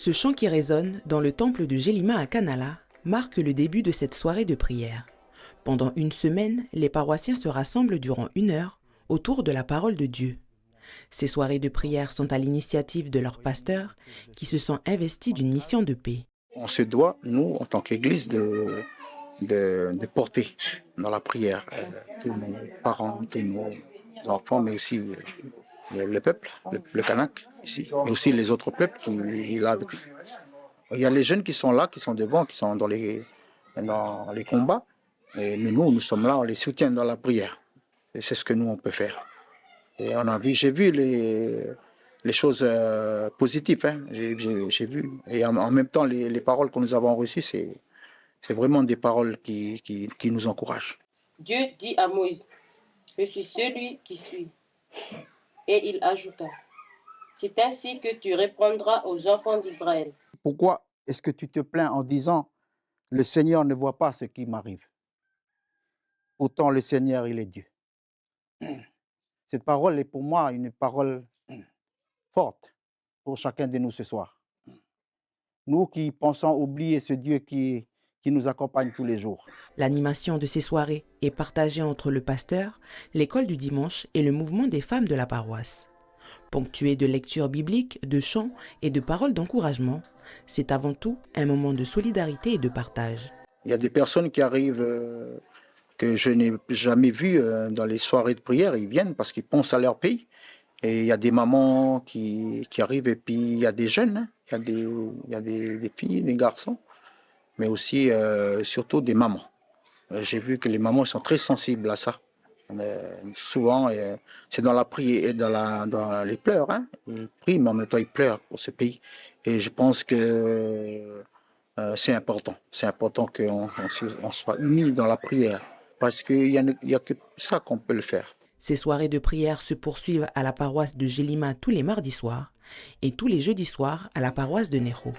Ce chant qui résonne dans le temple de Jélima à Canala marque le début de cette soirée de prière. Pendant une semaine, les paroissiens se rassemblent durant 1 heure autour de la parole de Dieu. Ces soirées de prière sont à l'initiative de leur pasteur qui se sent investi d'une mission de paix. On se doit, nous, en tant qu'Église, de porter dans la prière tous nos parents, tous nos enfants, mais aussi le peuple, le Kanak, ici, mais aussi les autres peuples qui sont là avec nous. Il y a les jeunes qui sont là, qui sont devant, qui sont dans les combats, mais nous sommes là, on les soutient dans la prière. Et c'est ce que nous, on peut faire. Et j'ai vu les choses positives, hein. J'ai vu. Et en même temps, les paroles que nous avons reçues, c'est vraiment des paroles qui nous encouragent. Dieu dit à Moïse, je suis celui qui suis. Et il ajouta, c'est ainsi que tu répondras aux enfants d'Israël. Pourquoi est-ce que tu te plains en disant, le Seigneur ne voit pas ce qui m'arrive? Pourtant, le Seigneur, il est Dieu. Cette parole est pour moi une parole forte pour chacun de nous ce soir. Nous qui pensons oublier ce Dieu qui nous accompagne tous les jours. L'animation de ces soirées est partagée entre le pasteur, l'école du dimanche et le mouvement des femmes de la paroisse. Ponctué de lectures bibliques, de chants et de paroles d'encouragement, c'est avant tout un moment de solidarité et de partage. Il y a des personnes qui arrivent que je n'ai jamais vues dans les soirées de prière. Ils viennent parce qu'ils pensent à leur pays. Et il y a des mamans qui arrivent et puis il y a des jeunes, hein. Il y a des filles, des garçons, mais aussi surtout des mamans. J'ai vu que les mamans sont très sensibles à ça. Souvent, c'est dans la prière et dans les pleurs. Hein. Ils prient, mais en même temps, ils pleurent pour ce pays. Et je pense que c'est important. C'est important qu'on soit unis dans la prière. Parce qu'il n'y a que ça qu'on peut le faire. Ces soirées de prière se poursuivent à la paroisse de Jélima tous les mardis soirs et tous les jeudis soirs à la paroisse de Néro.